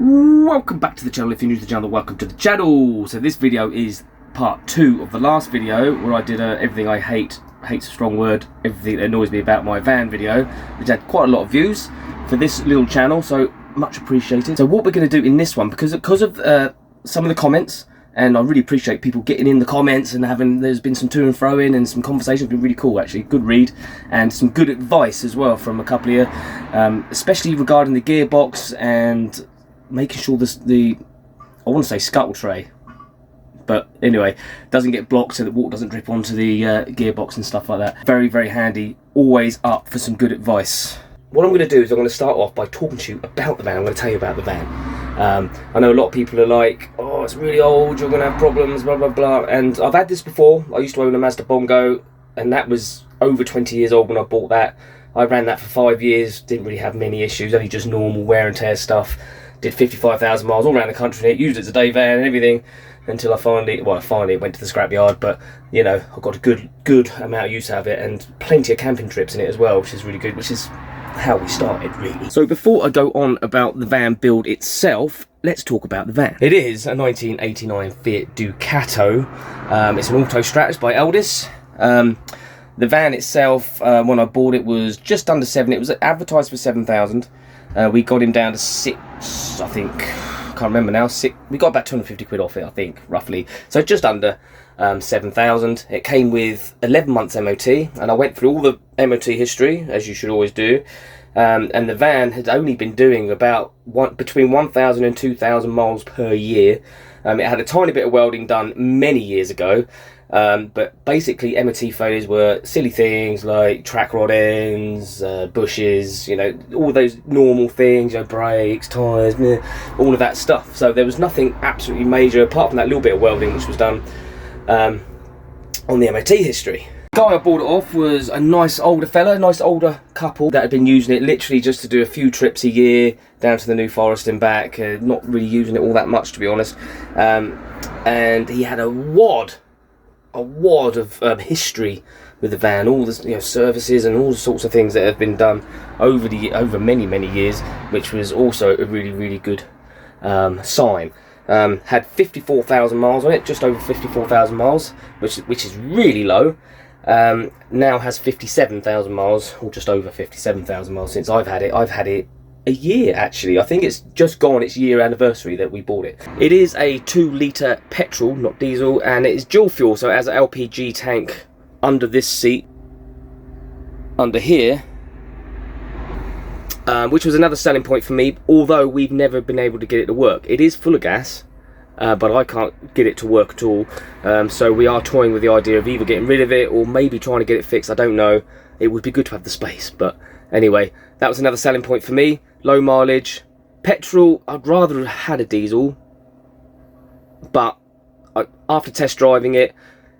Welcome back to the channel. If you're new to the channel, welcome to the channel. So this video is part 2 of the last video where I did everything I hate, hate's a strong word, everything that annoys me about my van video, which had quite a lot of views for this little channel, so much appreciated. So what we're going to do in this one, because of some of the comments, and I really appreciate people getting in the comments and there's been some to and fro in and some conversations, been really cool actually, good read, and some good advice as well from a couple of you, especially regarding the gearbox and making sure I want to say scuttle tray, but anyway, doesn't get blocked so that water doesn't drip onto the gearbox and stuff like that. Very, very handy, always up for some good advice. What I'm going to do is I'm going to start off by talking to you about the van. I'm going to tell you about the van. I know a lot of people are like, oh, it's really old, you're going to have problems, blah, blah, blah. And I've had this before. I used to own a Mazda Bongo, and that was over 20 years old when I bought that. I ran that for 5 years, didn't really have many issues, only just normal wear and tear stuff. Did 55,000 miles all around the country, used it as a day van and everything, until I finally went to the scrapyard, but you know, I got a good amount of use out of it, and plenty of camping trips in it as well, which is really good, which is how we started really. So before I go on about the van build itself, let's talk about the van. It is a 1989 Fiat Ducato. It's an Autostratus by Eldis. The van itself, when I bought it, was just under 7. It was advertised for 7,000. We got him down to 6, I think. Can't remember now. 6. We got about 250 quid off it, I think, roughly. So just under 7,000. It came with 11 months MOT, and I went through all the MOT history, as you should always do. And the van had only been doing about between 1,000 and 2,000 miles per year. It had a tiny bit of welding done many years ago. But basically MOT failures were silly things like track rod ends, bushes, you know, all those normal things, you know, brakes, tyres, all of that stuff. So there was nothing absolutely major apart from that little bit of welding which was done on the MOT history. The guy I bought it off was a nice older fella, nice older couple that had been using it literally just to do a few trips a year down to the New Forest and back, not really using it all that much, to be honest. And he had a wad of history with the van, all the, you know, services and all sorts of things that have been done over many years, which was also a really good sign. Had 54,000 miles on it, just over 54,000 miles, which is really low. Now has 57,000 miles, or just over 57,000 miles since I've had it. I've had it a year actually. I think it's just gone its year anniversary that we bought it. It is a 2-litre petrol, not diesel, and it is dual fuel, so it has an LPG tank under this seat, under here, which was another selling point for me, although we've never been able to get it to work. It is full of gas, but I can't get it to work at all, so we are toying with the idea of either getting rid of it or maybe trying to get it fixed. I don't know. It would be good to have the space, but anyway, that was another selling point for me. Low mileage, petrol. I'd rather have had a diesel, but after test driving it,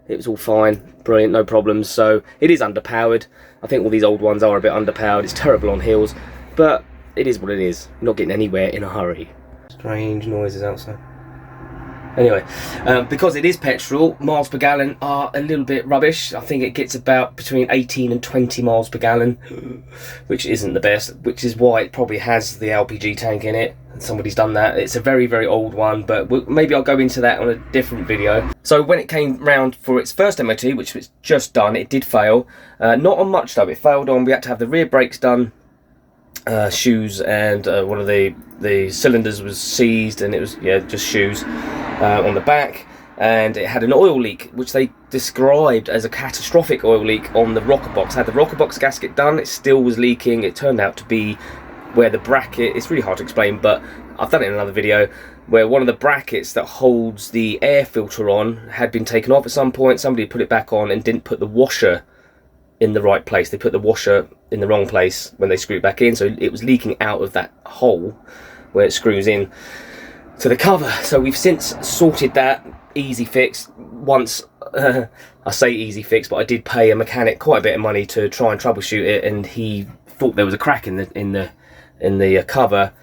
it was all fine, brilliant, no problems. So it is underpowered. I think all these old ones are a bit underpowered. It's terrible on hills, but it is what it is. You're not getting anywhere in a hurry. Strange noises outside. Anyway, because it is petrol, miles per gallon are a little bit rubbish. I think it gets about between 18 and 20 miles per gallon, which isn't the best, which is why it probably has the LPG tank in it. Somebody's done that. It's a very old one, but maybe I'll go into that on a different video. So when it came round for its first MOT, which was just done, it did fail. Not on much though. It failed on, we had to have the rear brakes done, shoes, and one of the cylinders was seized, and it was, yeah, just shoes on the back, and it had an oil leak, which they described as a catastrophic oil leak on the rocker box. Had the rocker box gasket done, it still was leaking. It turned out to be where the bracket, it's really hard to explain, but I've done it in another video, where one of the brackets that holds the air filter on had been taken off at some point. Somebody put it back on and didn't put the washer in the right place. They put the washer in the wrong place when they screwed it back in, so it was leaking out of that hole where it screws in to the cover. So we've since sorted that, easy fix. Once I say easy fix, but I did pay a mechanic quite a bit of money to try and troubleshoot it, and he thought there was a crack in the cover.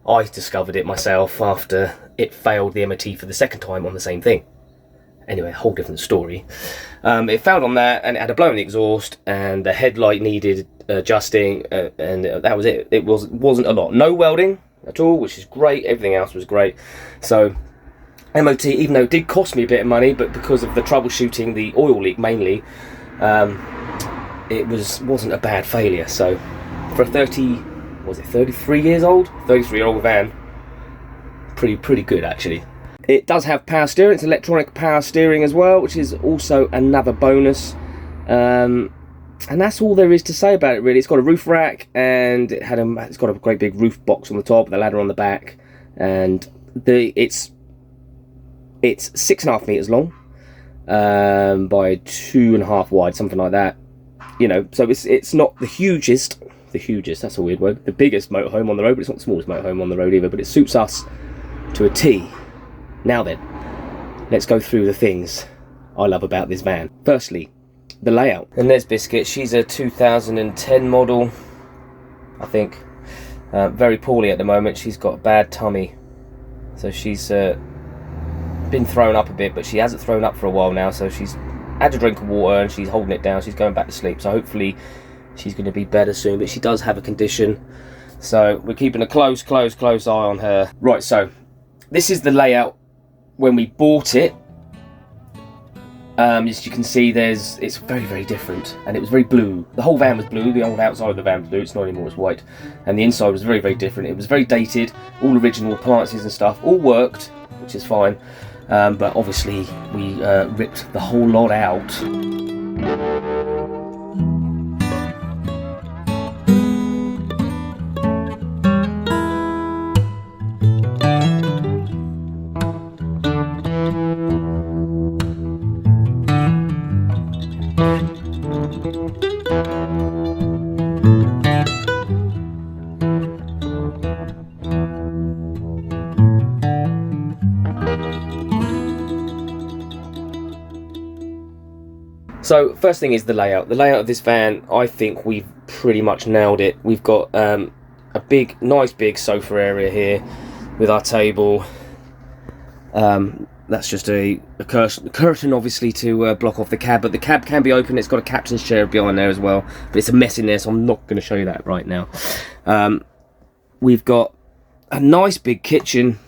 I discovered it myself after it failed the MOT for the second time on the same thing. Anyway, a whole different story. It failed on that, and it had a blow in the exhaust, and the headlight needed adjusting, and that was it. It wasn't a lot. No welding. at all, which is great. Everything else was great. So MOT, even though it did cost me a bit of money, but because of the troubleshooting, the oil leak mainly, it wasn't a bad failure. So for a 33 years old? 33-year-old van, pretty good actually. It does have power steering. It's electronic power steering as well, which is also another bonus. And that's all there is to say about it really. It's got a roof rack, and it's got a great big roof box on the top, the ladder on the back, and it's 6.5 meters long by 2.5 wide, something like that. You know, so it's not the hugest. That's a weird word. The biggest motorhome on the road, but it's not the smallest motorhome on the road either. But it suits us to a T. Now then, let's go through the things I love about this van. Firstly, the layout. And there's Biscuit. She's a 2010 model, I think. Very poorly at the moment. She's got a bad tummy, so she's been thrown up a bit, but she hasn't thrown up for a while now. So she's had a drink of water and she's holding it down. She's going back to sleep. So hopefully she's going to be better soon. But she does have a condition, so we're keeping a close eye on her. Right. So this is the layout when we bought it. As you can see, it's very different, and it was very blue. The whole van was blue. The old outside of the van was blue. It's not anymore. It's white, and the inside was very different. It was very dated. All original appliances and stuff all worked, which is fine. But obviously we ripped the whole lot out. So first thing is the layout. The layout of this van, I think we've pretty much nailed it. We've got a nice big sofa area here with our table. That's just a curtain obviously to block off the cab, but the cab can be open. It's got a captain's chair behind there as well, but it's a mess in there, so I'm not going to show you that right now. We've got a nice big kitchen,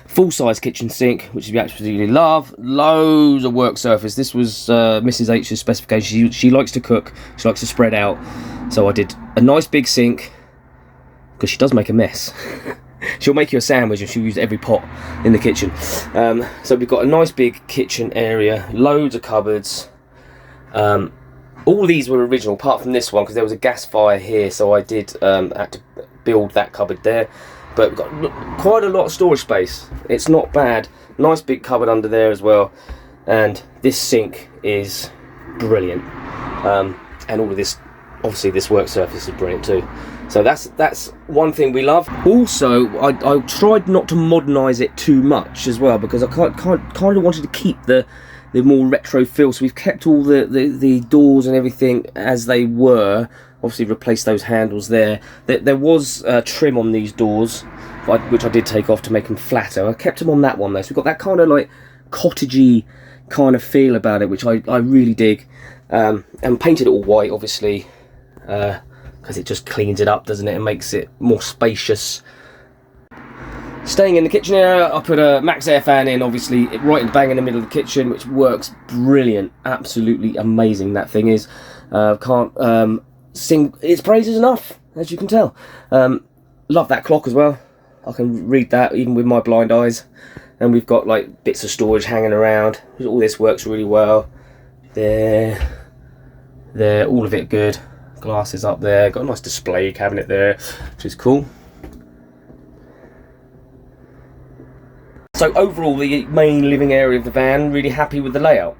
full-size kitchen sink, which we absolutely love. Loads of work surface. This was Mrs. H's specification. She likes to cook. She likes to spread out. So I did a nice big sink, because she does make a mess. She'll make you a sandwich and she'll use every pot in the kitchen. So we've got a nice big kitchen area, loads of cupboards. All these were original, apart from this one, because there was a gas fire here, so I did had to build that cupboard there. But we've got quite a lot of storage space. It's not bad. Nice big cupboard under there as well. And this sink is brilliant. And all of this, obviously this work surface is brilliant too. So that's one thing we love. Also, I tried not to modernise it too much as well, because I kind of wanted to keep the more retro feel. So we've kept all the doors and everything as they were. Obviously replaced those handles there. There was trim on these doors, which I did take off to make them flatter. I kept them on that one though, so we've got that kind of like cottagey kind of feel about it, which I really dig. And painted it all white, obviously, because it just cleans it up, doesn't it, and makes it more spacious. Staying in the kitchen area, I put a max air fan in, obviously, right bang in the middle of the kitchen, which works brilliant. Absolutely amazing that thing is. Can't sing its praises enough, as you can tell. Love that clock as well. I can read that even with my blind eyes. And we've got like bits of storage hanging around. All this works really well. There, all of it good. Glasses up there. Got a nice display cabinet there, which is cool. So overall, the main living area of the van, really happy with the layout.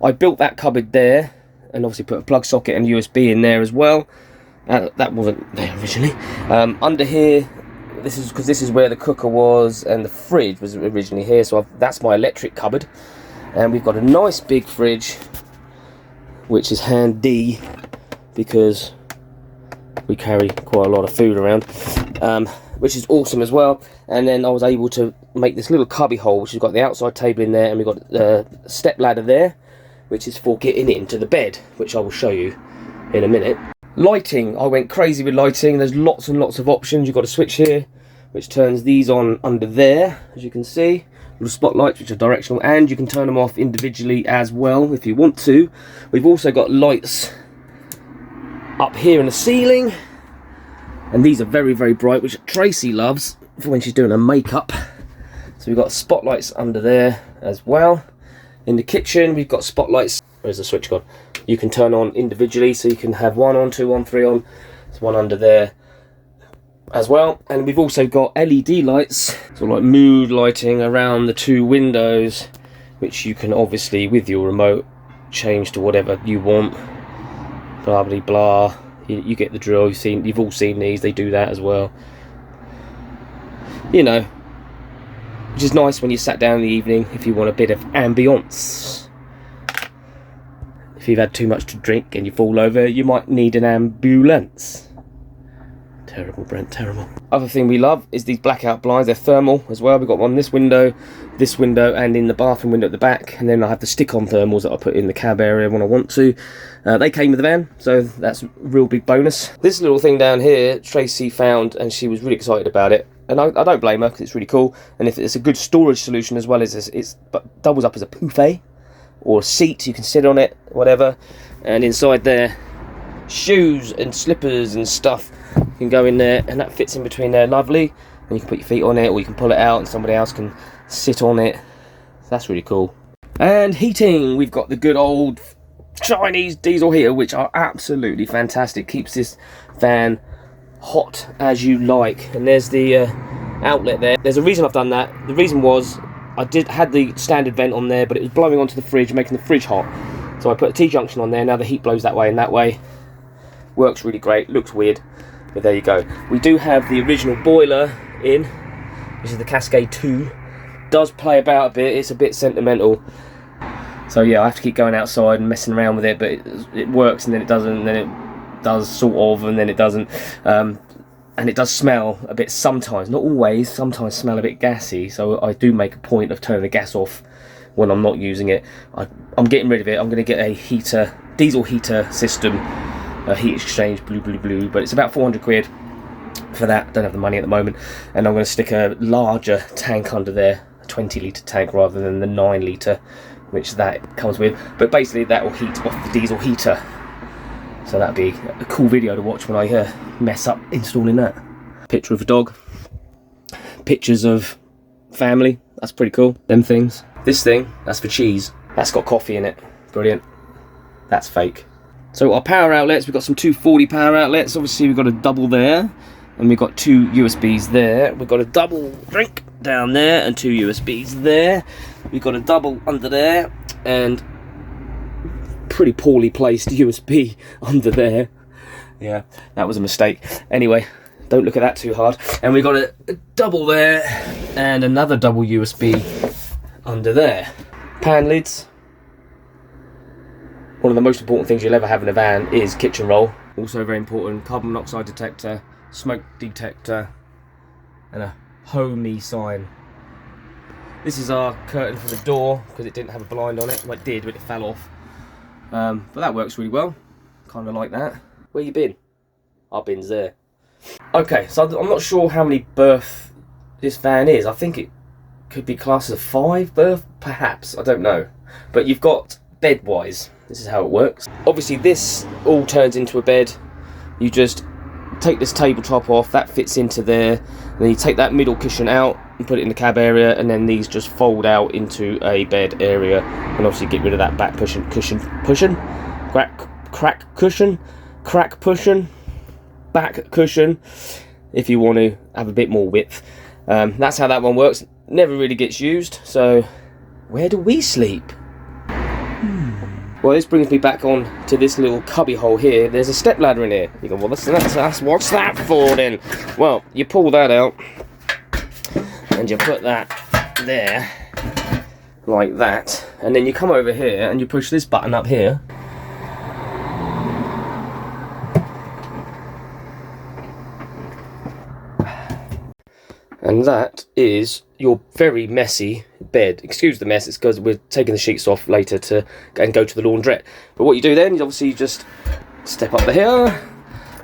I built that cupboard there, and obviously put a plug socket and USB in there as well. That wasn't there originally. Under here, this is where the cooker was, and the fridge was originally here. So that's my electric cupboard, and we've got a nice big fridge, which is handy because we carry quite a lot of food around, which is awesome as well. And then I was able to make this little cubby hole, which has got the outside table in there, and we've got a step ladder there, which is for getting into the bed, which I will show you in a minute. Lighting, I went crazy with lighting. There's lots and lots of options. You've got a switch here which turns these on under there, as you can see. Little spotlights which are directional, and you can turn them off individually as well if you want to. We've also got lights up here in the ceiling, and these are very, very bright, which Tracy loves for when she's doing her makeup. So we've got spotlights under there as well. In the kitchen we've got spotlights. Where's the switch gone? You can turn on individually, so you can have one on, two on, three on. There's one under there as well. And we've also got LED lights, so like mood lighting around the two windows, which you can obviously with your remote change to whatever you want. Blah blah blah. You get the drill. You've all seen these. They do that as well. You know, which is nice when you sat down in the evening if you want a bit of ambience. If you've had too much to drink and you fall over, you might need an ambulance. Terrible, Brent, terrible. Other thing we love is these blackout blinds. They're thermal as well. We've got one in this window, and in the bathroom window at the back. And then I have the stick-on thermals that I put in the cab area when I want to. They came with the van, so that's a real big bonus. This little thing down here, Tracy found, and she was really excited about it. And I don't blame her, because it's really cool. And if it's a good storage solution as well, as it doubles up as a buffet or a seat, you can sit on it, whatever. And inside there, shoes and slippers and stuff can go in there, and that fits in between there lovely. And you can put your feet on it, or you can pull it out and somebody else can sit on it. That's really cool. And heating, we've got the good old Chinese diesel heater, which are absolutely fantastic. Keeps this van hot as you like. And there's the outlet there. There's a reason I've done that. The reason was I had the standard vent on there, but it was blowing onto the fridge, making the fridge hot. So I put a T-junction on there. Now the heat blows that way and that way. Works really great. Looks weird, but there you go. We do have the original boiler in. This is the Cascade 2. Does play about a bit. It's a bit sentimental. So yeah, I have to keep going outside and messing around with it, but it works, and then it doesn't, and then it does sort of, and then it doesn't. And it does smell a bit sometimes, not always, sometimes smell a bit gassy, so I do make a point of turning the gas off when I'm not using it. I'm getting rid of it. I'm going to get a heater, diesel heater system, a heat exchange, blue, but it's about 400 quid for that. I don't have the money at the moment, and I'm going to stick a larger tank under there, a 20 litre tank rather than the 9 litre, which that comes with. But basically that will heat off the diesel heater. So that'd be a cool video to watch when I mess up installing that. Picture of a dog. Pictures of family. That's pretty cool. Them things. This thing, that's for cheese. That's got coffee in it. Brilliant. That's fake. So our power outlets, we've got some 240 power outlets. Obviously we've got a double there. And we've got two USBs there. We've got a double drink down there and two USBs there. We've got a double under there and pretty poorly placed USB under there. Yeah, that was a mistake. Anyway, don't look at that too hard. And we've got a double there and another double USB under there. Pan lids. One of the most important things you'll ever have in a van is kitchen roll. Also very important, carbon monoxide detector, smoke detector, and a homey sign. This is our curtain for the door, because it didn't have a blind on it. Well, it did, but it fell off. But that works really well. Kind of like that. Where you been? Our bin's there. Okay, so I'm not sure how many berth this van is. I think it could be classed as a 5 berth, perhaps. I don't know. But you've got bed-wise. This is how it works. Obviously, this all turns into a bed. You just take this tabletop off. That fits into there. And then you take that middle cushion out and put it in the cab area, and then these just fold out into a bed area. And obviously get rid of that back cushion, crack cushion, back cushion, if you want to have a bit more width. That's how that one works. Never really gets used. So where do we sleep? Well, this brings me back on to this little cubby hole here. There's a step ladder in here. You go, well, what's that for then? Well, you pull that out and you put that there like that, and then you come over here and you push this button up here, and that is your very messy bed. Excuse the mess, it's because we're taking the sheets off later to go to the laundrette. But what you do then is obviously you just step up the here,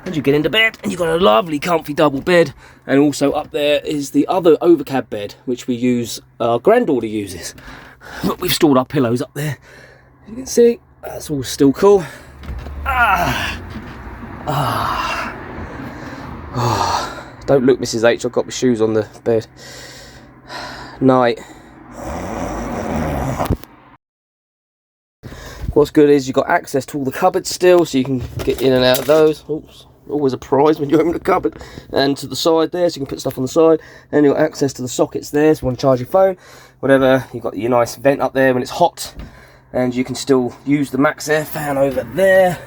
And you get into bed, and you've got a lovely comfy double bed. And also up there is the other overcab bed, which we use, our granddaughter uses. But we've stored our pillows up there. As you can see, that's all still cool. Don't look, Mrs H, I've got my shoes on the bed. Night. What's good is you've got access to all the cupboards still, so you can get in and out of those. Oops, always a prize when you open the cupboard. And to the side there, so you can put stuff on the side. And you've got access to the sockets there, so you want to charge your phone, whatever. You've got your nice vent up there when it's hot. And you can still use the Max Air fan over there.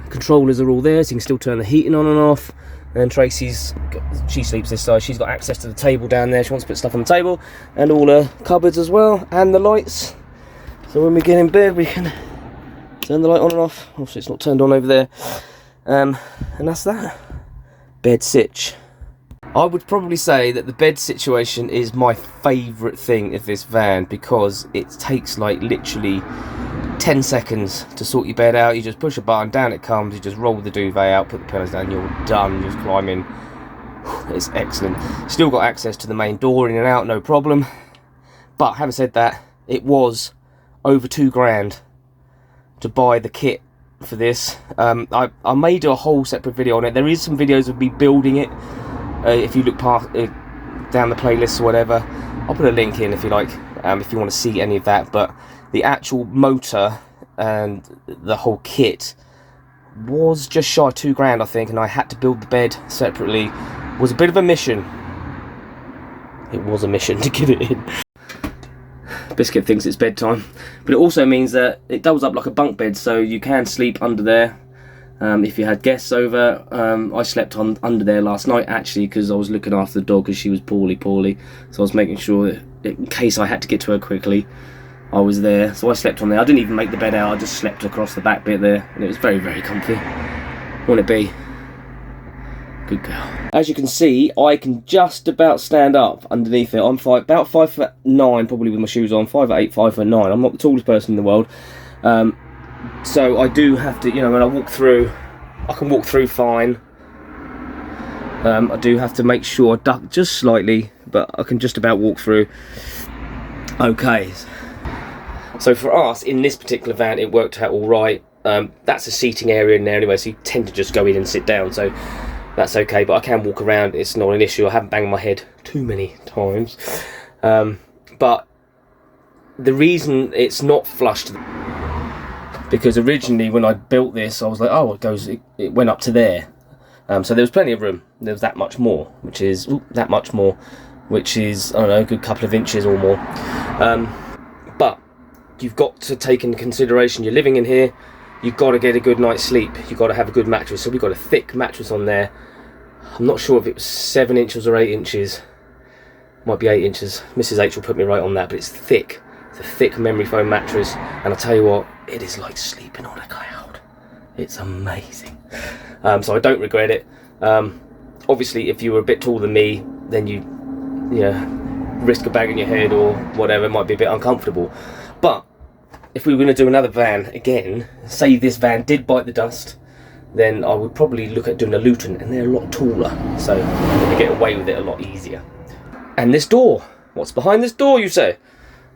Controllers are all there, so you can still turn the heating on and off. And Tracy's, she sleeps this side, she's got access to the table down there, she wants to put stuff on the table, and all her cupboards as well, and the lights. So when we get in bed, we can turn the light on and off. Obviously it's not turned on over there. And that's that. Bed sitch. I would probably say that the bed situation is my favourite thing of this van, because it takes like literally 10 seconds to sort your bed out. You just push a button, down it comes, you just roll the duvet out, put the pillows down, you're done. You just climb in. It's excellent. Still got access to the main door, in and out, no problem. But having said that, it was over £2,000 to buy the kit for this. I may do a whole separate video on it. There is some videos of me building it. If you look past down the playlist or whatever, I'll put a link in if you like, if you want to see any of that. But the actual motor and the whole kit was just shy of £2,000, I think, and I had to build the bed separately. It was a bit of a mission. It was a mission to get it in. Biscuit thinks it's bedtime, but it also means that it doubles up like a bunk bed, so you can sleep under there. If you had guests over, I slept under there last night actually, because I was looking after the dog because she was poorly, so I was making sure that in case I had to get to her quickly, I was there. So I slept on there. I didn't even make the bed out, I just slept across the back bit there, and it was very, very comfy. Wouldn't it be? Good girl. As you can see, I can just about stand up underneath it. I'm about 5'9", probably with my shoes on, 5'8", 5'9". I'm not the tallest person in the world. So I do have to, you know, when I walk through, I can walk through fine. I do have to make sure I duck just slightly, but I can just about walk through. Okay. So for us, in this particular van, it worked out all right. That's a seating area in there anyway, so you tend to just go in and sit down, so that's okay. But I can walk around, it's not an issue. I haven't banged my head too many times. But the reason it's not flushed, because originally when I built this, I was like, oh, it went up to there. So there was plenty of room. There was that much more, which is, I don't know, a good couple of inches or more. But you've got to take into consideration, you're living in here, you've got to get a good night's sleep. You've got to have a good mattress. So we've got a thick mattress on there. I'm not sure if it was 7 inches or 8 inches. Might be 8 inches. Mrs H will put me right on that, but it's thick. It's a thick memory foam mattress, and I tell you what, it is like sleeping on a cloud. It's amazing. So I don't regret it. Obviously, if you were a bit taller than me, then you risk a bang in your head or whatever. It might be a bit uncomfortable. But if we were going to do another van again, say this van did bite the dust, then I would probably look at doing a Luton, and they're a lot taller, so you get away with it a lot easier. And this door, what's behind this door, you say?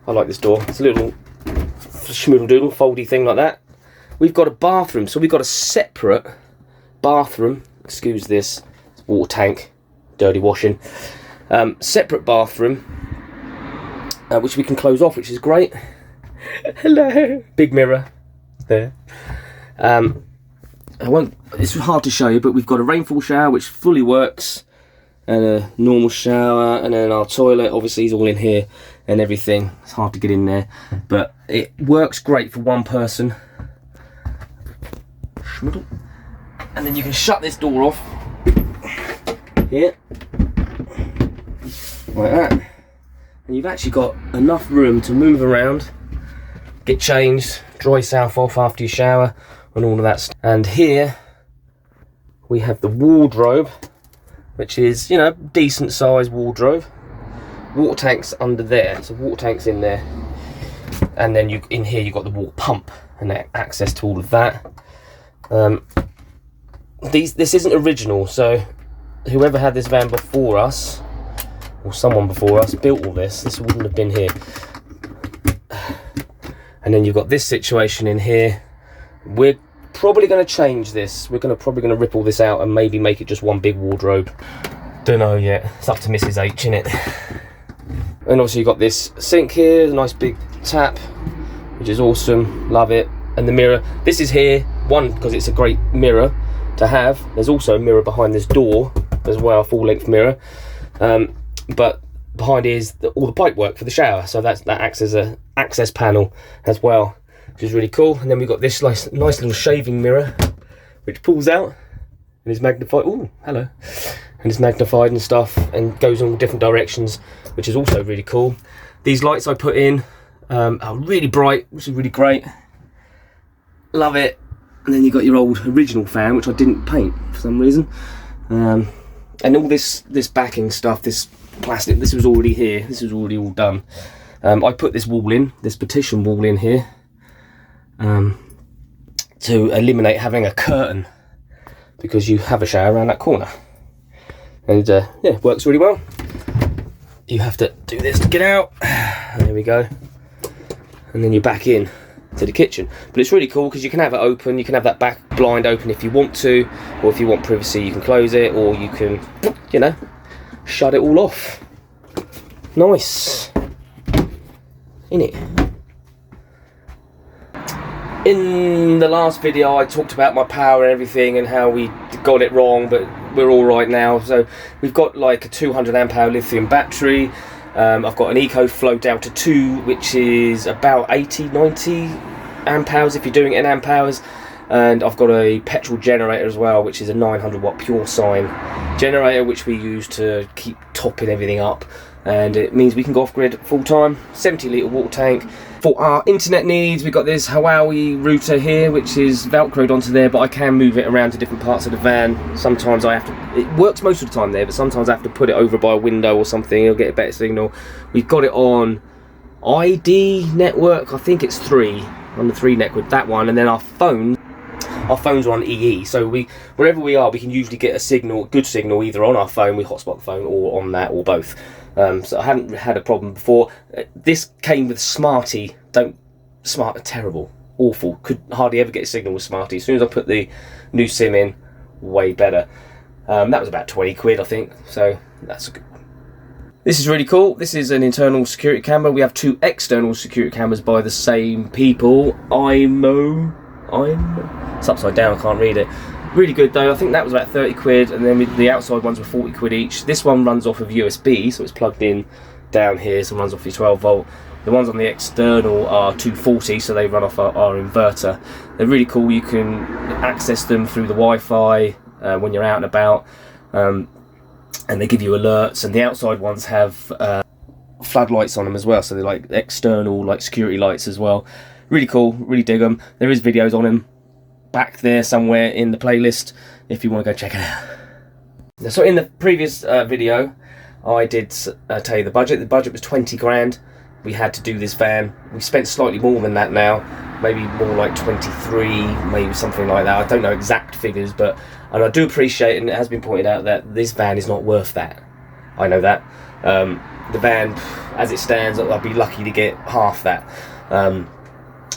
I like this door. It's a little schmoodle doodle foldy thing like that. We've got a bathroom, so we've got a separate bathroom. Excuse this, it's water tank, dirty washing. Separate bathroom, which we can close off, which is great. Hello, big mirror there. It's hard to show you, but we've got a rainfall shower which fully works, and a normal shower, and then our toilet obviously is all in here and everything. It's hard to get in there, but it works great for one person. And then you can shut this door off here like that, and you've actually got enough room to move around, get changed, dry yourself off after you shower and all of that stuff. And here we have the wardrobe, which is, you know, decent size wardrobe. Water tanks under there, so water tanks in there, and then in here you've got the water pump and access to all of that. this isn't original, so whoever had this van before us, or someone before us, built all this. This wouldn't have been here. And then you've got this situation in here. We're probably going to change this. We're probably going to rip all this out and maybe make it just one big wardrobe. Don't know yet. It's up to Mrs. H, innit? And obviously you've got this sink here, a nice big tap, which is awesome. Love it. And the mirror. This is here, one, because it's a great mirror to have. There's also a mirror behind this door as well, a full-length mirror. But behind here is all the pipe work for the shower, so that acts as a access panel as well, which is really cool. And then we've got this nice little shaving mirror, which pulls out and is magnified. Oh, hello. And it's magnified and stuff, and goes in all different directions, which is also really cool. These lights I put in are really bright, which is really great. Love it. And then you've got your old original fan, which I didn't paint for some reason. And all this backing stuff, this plastic, this was already here. This was already all done. I put this wall in, this partition wall in here, to eliminate having a curtain, because you have a shower around that corner. And yeah, it works really well. You have to do this to get out. There we go. And then you're back in to the kitchen. But it's really cool because you can have it open. You can have that back blind open if you want to, or if you want privacy you can close it, or you can, you know, shut it all off. Nice, innit? In the last video I talked about my power and everything and how we got it wrong, but we're all right now. So we've got like a 200 amp hour lithium battery. I've got an EcoFlow Delta 2, which is about 80-90 amp hours if you're doing it in amp hours. And I've got a petrol generator as well, which is a 900 watt pure sine generator, which we use to keep topping everything up. And it means we can go off grid full time. 70 litre water tank. For our internet needs, we've got this Huawei router here, which is velcroed onto there, but I can move it around to different parts of the van. Sometimes I have to, it works most of the time there, but sometimes I have to put it over by a window or something. It'll get a better signal. We've got it on ID network, I think it's 3, on the 3 network, that one. And then our phones are on EE, so wherever we are, we can usually get a signal, good signal, either on our phone, we hotspot the phone, or on that, or both. So I haven't had a problem before. This came with Smarty. Terrible, awful. Could hardly ever get a signal with Smarty. As soon as I put the new SIM in, way better. That was about 20 quid, I think. So that's good. This is really cool. This is an internal security camera. We have 2 external security cameras by the same people. It's upside down, I can't read it. Really good though. I think that was about 30 quid, and then the outside ones were 40 quid each. This one runs off of USB, so it's plugged in down here, so it runs off your 12 volt. The ones on the external are 240, so they run off our inverter. They're really cool. You can access them through the Wi-Fi when you're out and about, and they give you alerts. And the outside ones have floodlights on them as well, so they're like external, like security lights as well. Really cool, really dig them. There is videos on them back there somewhere in the playlist if you want to go check it out. So in the previous video I did tell you the budget. The budget was 20 grand. We had to do this van. We spent slightly more than that now, maybe more like 23, maybe something like that. I don't know exact figures, but and I do appreciate, and it has been pointed out, that this van is not worth that. I know that. The van as it stands, I'd be lucky to get half that,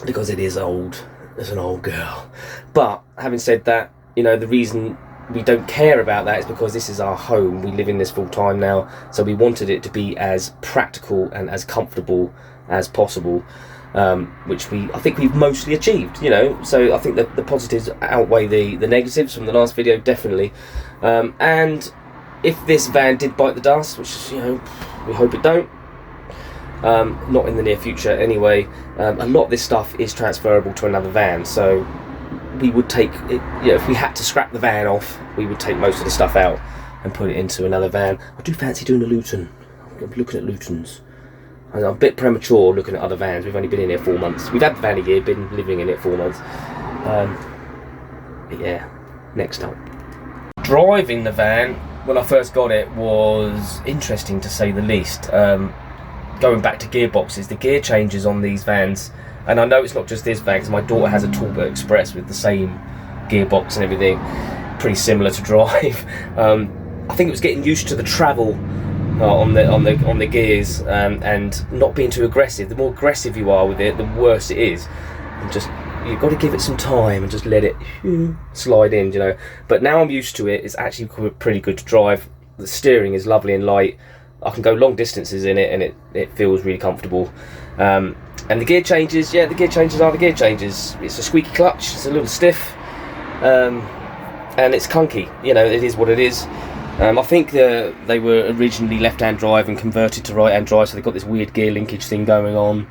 because it is old. It's an old girl. But having said that, you know, the reason we don't care about that is because this is our home. We live in this full time now, so we wanted it to be as practical and as comfortable as possible, which I think we've mostly achieved, you know. So I think that the positives outweigh the negatives from the last video, definitely. And if this van did bite the dust, which, you know, we hope it don't, not in the near future anyway, a lot of this stuff is transferable to another van, so we would take it, you know, if we had to scrap the van off, we would take most of the stuff out and put it into another van. I do fancy doing a Luton. I'm looking at Lutons. I'm a bit premature looking at other vans. We've only been in here 4 months. We've had the van a year, been living in it 4 months. But yeah, next time. Driving the van when I first got it was interesting, to say the least. Going back to gearboxes, the gear changes on these vans, and I know it's not just this van, because my daughter has a Talbot Express with the same gearbox and everything. pretty similar to drive. I think it was getting used to the travel on the gears, and not being too aggressive. The more aggressive you are with it, the worse it is. And just, you've got to give it some time and just let it slide in, you know. But now I'm used to it. It's actually pretty good to drive. The steering is lovely and light. I can go long distances in it, and it feels really comfortable. And the gear changes, yeah, the gear changes are the gear changes. It's a squeaky clutch, it's a little stiff, and it's clunky. You know, it is what it is. I think they were originally left-hand drive and converted to right-hand drive, so they've got this weird gear linkage thing going on.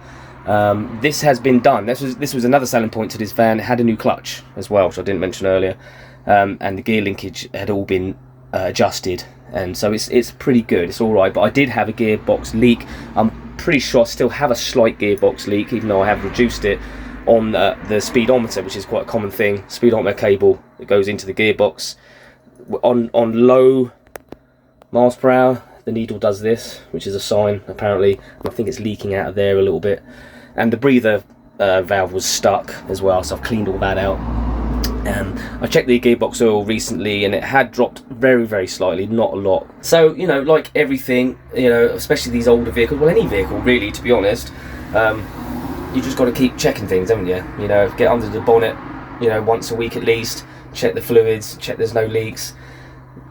This has been done. This was another selling point to this van. It had a new clutch as well, which I didn't mention earlier, and the gear linkage had all been adjusted, and so it's pretty good. It's all right, but I did have a gearbox leak. I'm pretty sure I still have a slight gearbox leak, even though I have reduced it on the speedometer, which is quite a common thing. Speedometer cable that goes into the gearbox. On low miles per hour, the needle does this, which is a sign apparently. I think it's leaking out of there a little bit, and the breather valve was stuck as well, so I've cleaned all that out. I checked the gearbox oil recently, and it had dropped very, very slightly, not a lot. So, you know, like everything, you know, especially these older vehicles, well, any vehicle really, to be honest, you just got to keep checking things, haven't you? You know, get under the bonnet, you know, once a week at least. Check the fluids, check there's no leaks,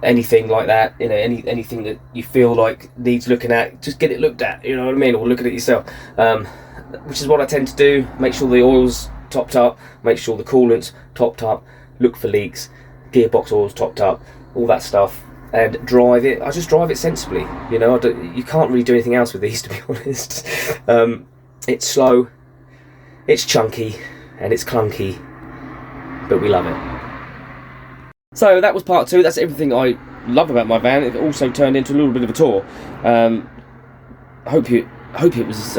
anything like that. You know, anything that you feel like needs looking at, just get it looked at, you know what I mean, or look at it yourself, which is what I tend to do. Make sure the oil's topped up, make sure the coolant's topped up, look for leaks, gearbox oil's topped up, all that stuff, and drive it. I just drive it sensibly, you know. You can't really do anything else with these, to be honest. It's slow, it's chunky, and it's clunky, but we love it. So that was part 2. That's everything I love about my van. It also turned into a little bit of a tour. I hope it was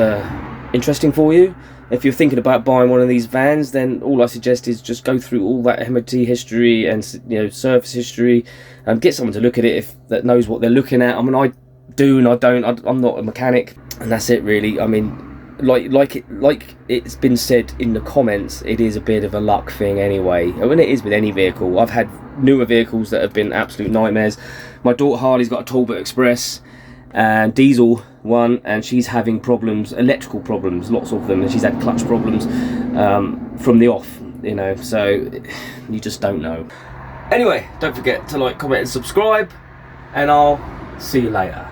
interesting for you. If you're thinking about buying one of these vans, then all I suggest is just go through all that MOT history and, you know, service history, and get someone to look at it that knows what they're looking at. I mean, I do and I don't. I'm not a mechanic, and that's it really. I mean, like it's been said in the comments, it is a bit of a luck thing anyway. I mean, it is with any vehicle. I've had newer vehicles that have been absolute nightmares. My daughter Harley's got a Talbot Express, and diesel one, and she's having problems, electrical problems, lots of them, and she's had clutch problems from the off, you know, so you just don't know. Anyway, don't forget to like, comment and subscribe, and I'll see you later.